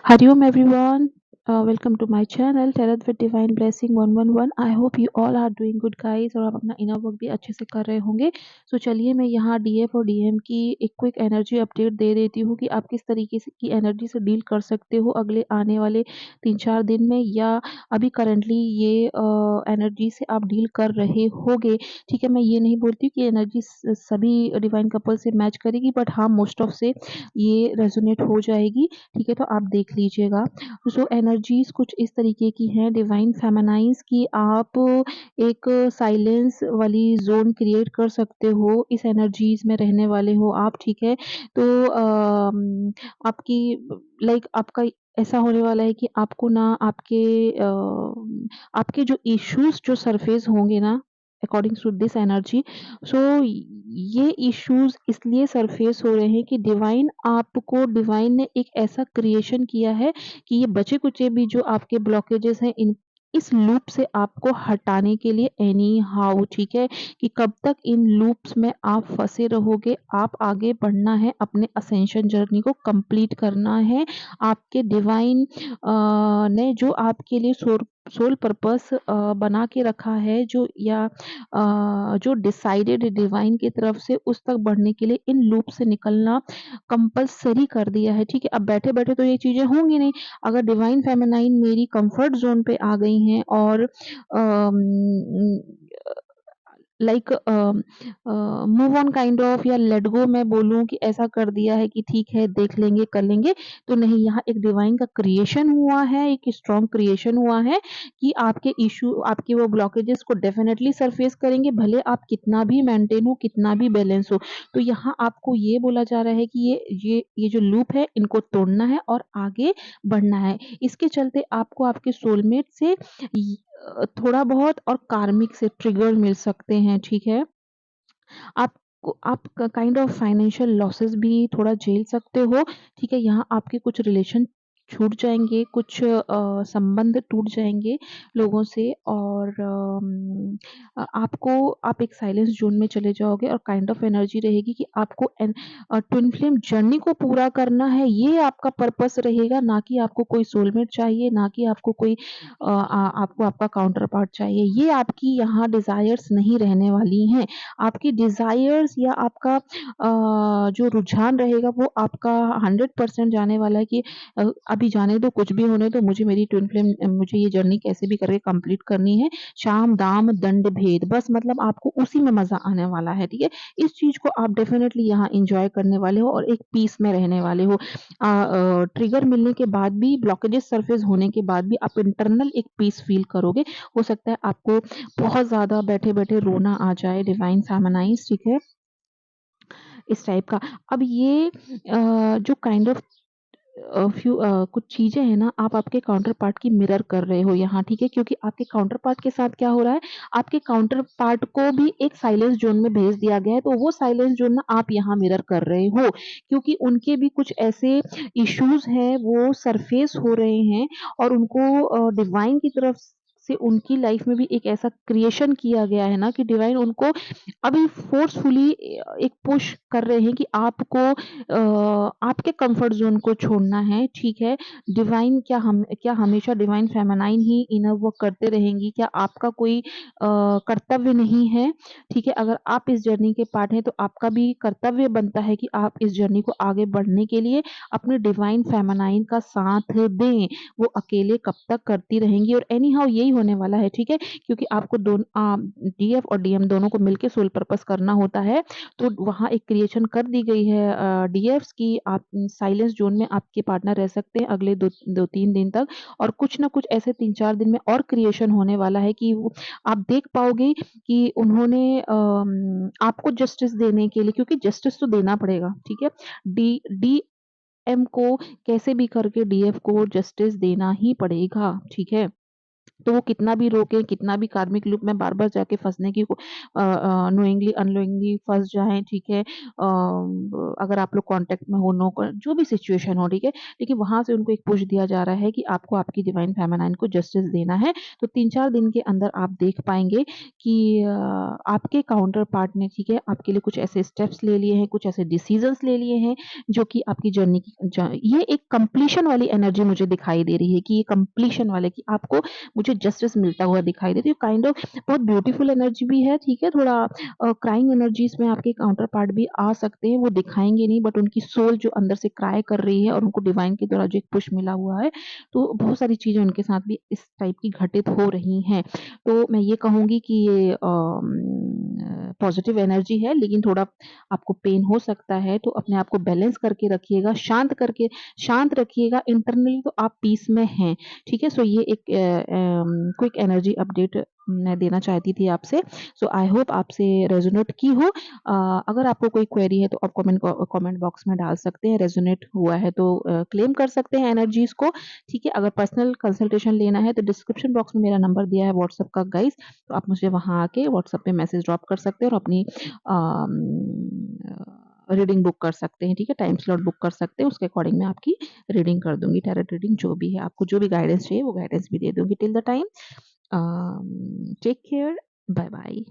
Hariom everyone, welcome to my channel Tarot with Divine Blessing 111। I hope you all are doing good guys और आप अपना inner work भी अच्छे से कर रहे होंगे। सो चलिए मैं यहाँ डीएफ और डीएम की एक क्विक एनर्जी अपडेट दे देती हूँ कि आप किस तरीके से की एनर्जी से डील कर सकते हो अगले आने वाले 3-4 दिन में, या अभी करंटली ये एनर्जी से आप डील कर रहे होगे। ठीक है, मैं ये नहीं बोलती कि एनर्जी सभी डिवाइन कपल से मैच करेगी, बट हाँ मोस्ट ऑफ से ये रेजोनेट हो जाएगी। ठीक है, तो आप देख लीजिएगा। सो एनर्जीज कुछ इस तरीके की हैं डिवाइन फेमिनाइंस की। आप एक साइलेंस वाली जोन क्रिएट कर सकते हो, इस एनर्जीज में रहने वाले हो आप। ठीक है, तो आपकी आपका ऐसा होने वाला है कि आपको ना आपके जो इश्यूज जो सरफेस होंगे ना, अकॉर्डिंग टू दिस एनर्जी, सो ये इश्यूज इसलिए सरफेस हो रहे हैं कि डिवाइन ने एक ऐसा क्रिएशन किया है कि ये बचे कुचे भी जो आपके ब्लॉकेजेस हैं, इन इस लूप से आपको हटाने के लिए एनी हाउ। ठीक है, कि कब तक इन लूप्स में आप फंसे रहोगे। आप आगे बढ़ना है, अपने असेंशन जर्नी को कंप्लीट करना है। आपके डिवाइन ने जो आपके लिए सोल पर्पस बना के रखा है, जो डिसाइडेड डिवाइन की तरफ से, उस तक बढ़ने के लिए इन लूप से निकलना कंपलसरी कर दिया है। ठीक है, अब बैठे बैठे तो ये चीजें होंगी नहीं। अगर डिवाइन फेमिनाइन मेरी कंफर्ट जोन पे आ गई हैं और like move on kind of, या लेट गो मैं बोलूं कि ऐसा कर दिया है कि ठीक है देख लेंगे कर लेंगे, तो नहीं, यहाँ एक डिवाइन का क्रिएशन हुआ है, एक स्ट्रॉन्ग क्रिएशन हुआ है कि आपके इशू, आपके वो ब्लॉकेजेस को डेफिनेटली सरफेस करेंगे, भले आप कितना भी मेंटेन हो, कितना भी बैलेंस हो। तो यहाँ आपको ये बोला जा रहा है कि ये जो लूप है, इनको तोड़ना है और आगे बढ़ना है। इसके चलते आपको आपके सोलमेट से थोड़ा बहुत और कार्मिक से ट्रिगर मिल सकते हैं। ठीक है, आप काइंड ऑफ फाइनेंशियल लॉसेस भी थोड़ा झेल सकते हो। ठीक है, यहाँ आपके कुछ रिलेशन छूट जाएंगे, कुछ संबंध टूट जाएंगे लोगों से, और आप एक साइलेंस जोन में चले जाओगे और काइंड ऑफ एनर्जी रहेगी कि आपको ट्विन फ्लेम जर्नी को पूरा करना है। ये आपका पर्पस रहेगा, ना कि आपको कोई सोलमेट चाहिए, ना कि आपको कोई आपको आपका काउंटर पार्ट चाहिए। ये आपकी यहाँ डिजायर्स नहीं रहने वाली हैं। आपकी डिजायर्स या आपका जो रुझान रहेगा वो आपका 100% जाने वाला है कि अभी जाने दो, कुछ भी होने दो, मुझे मेरी ट्विन फ्लेम, मुझे ये जर्नी कैसे भी करके कंप्लीट करनी है। शाम दाम दंड भेद, बस मतलब आपको उसी में मजा आने वाला है। ठीक है, इस चीज को आप डेफिनेटली यहाँ इंजॉय करने वाले हो और एक पीस में रहने वाले हो। ट्रिगर मिलने के बाद भी, ब्लॉकेजेस सरफेस होने के बाद भी आप इंटरनल एक पीस फील करोगे। हो सकता है आपको बहुत ज़्यादा बैठे-बैठे रोना आ जाए, डिवाइन फेमिनाइज। ठीक है, इस टाइप का। अब ये जो काइंड ऑफ कुछ चीज़ें हैं ना, आप आपके काउंटर पार्ट की मिरर कर रहे हो यहाँ। ठीक है, क्योंकि आपके काउंटर पार्ट के साथ क्या हो रहा है, आपके काउंटर पार्ट को भी एक साइलेंस जोन में भेज दिया गया है, तो वो साइलेंस जोन ना आप यहाँ मिरर कर रहे हो, क्योंकि उनके भी कुछ ऐसे इश्यूज हैं, वो सरफेस हो रहे हैं, और उनको डिवाइन की तरफ से उनकी लाइफ में भी एक ऐसा क्रिएशन किया गया है ना, कि डिवाइन उनको अभी फोर्सफुली एक पुश कर रहे हैं कि आपको आपके कंफर्ट जोन को छोड़ना है। ठीक है, डिवाइन क्या हमेशा डिवाइन फेमिनाइन ही इनर वर्क करते रहेंगी? क्या आपका कोई कर्तव्य नहीं है? ठीक है, अगर आप इस जर्नी के पार्ट हैं तो आपका भी कर्तव्य बनता है कि आप इस जर्नी को आगे बढ़ने के लिए अपने डिवाइन फेमिनाइन का साथ दें। वो अकेले कब तक करती रहेंगी, और एनी हाउ यही होने वाला है। ठीक है, क्योंकि आपको डीएफ और डीएम दोनों को मिलकर सोल पर्पस करना होता है, तो वहाँ एक क्रिएशन कर दी गई है डीएफ्स की। आप साइलेंस जोन में आपके पार्टनर रह सकते हैं अगले 2-3 दिन तक, और कुछ ना कुछ ऐसे 3-4 दिन में और क्रिएशन होने वाला है कि आप देख पाओगे कि उन्होंने आपको जस्टिस देने के लिए, क्योंकि जस्टिस तो देना पड़ेगा। ठीक है, डी डी एम को कैसे भी करके डीएफ को जस्टिस देना ही पड़ेगा। ठीक है, तो वो कितना भी रोकें, कितना भी कार्मिक लूप में बार-बार जाके फँसने की नोइंगली अननोइंगली फँस जाएँ, ठीक है? अगर आप लोग कॉन्टैक्ट में हो, नो क जो भी सिचुएशन हो, ठीक है? लेकिन वहाँ से उनको एक पुश दिया जा रहा है कि आपको आपकी डिवाइन फेमिनाइन को जस्टिस देना है। तो 3-4 दिन के अंदर आप देख पाएँगे कि आपके काउंटर पार्ट ने, ठीक है, आपके लिए कुछ ऐसे स्टेप्स ले लिए हैं, कुछ ऐसे डिसीज़न्स ले लिए हैं, जो कि आपकी जर्नी की ये एक कंप्लीशन वाली एनर्जी मुझे दिखाई दे रही है कि ये कंप्लीशन वाले कि आपको मुझे जस्टिस मिलता हुआ दिखाई देती है। काइंड ऑफ बहुत ब्यूटीफुल एनर्जी भी है, ठीक है? थोड़ा क्राइंग एनर्जीज़ में आपके काउंटर पार्ट भी आ सकते हैं, वो दिखाएँगे नहीं बट उनकी सोल जो अंदर से क्राई कर रही है और उनको डिवाइन के द्वारा जो एक पुश मिला हुआ है, तो बहुत सारी चीज़ें उनके साथ भी इस टाइप की घटित हो रही हैं। तो मैं ये कहूँगी कि ये पॉज़िटिव एनर्जी है लेकिन थोड़ा आपको पेन हो सकता है, तो अपने आप को बैलेंस करके रखिएगा, शांत रखिएगा, इंटरनली तो आप पीस में हैं। ठीक है? सो ये एक क्विक एनर्जी अपडेट मैं देना चाहती थी आपसे। सो आई होप आपसे रेज़ोनेट की हो। अगर आपको कोई क्वेरी है तो आप कमेंट बॉक्स में डाल सकते हैं। रेज़ोनेट हुआ है तो क्लेम कर सकते हैं एनर्जीज़ को, ठीक है? अगर पर्सनल कंसल्टेशन लेना है तो डिस्क्रिप्शन बॉक्स में मेरा नंबर दिया है व्हाट्सएप का गाइज़, तो आप मुझे वहाँ आके व्हाट्सएप पे मैसेज ड्रॉप कर सकते हैं और अपनी रीडिंग बुक कर सकते हैं, ठीक है? टाइम स्लॉट बुक कर सकते हैं, उसके अकॉर्डिंग मैं आपकी रीडिंग कर दूँगी, टैरोट रीडिंग जो भी है, आपको जो भी गाइडेंस चाहिए वो गाइडेंस भी दे दूँगी। Till the time take care, bye bye.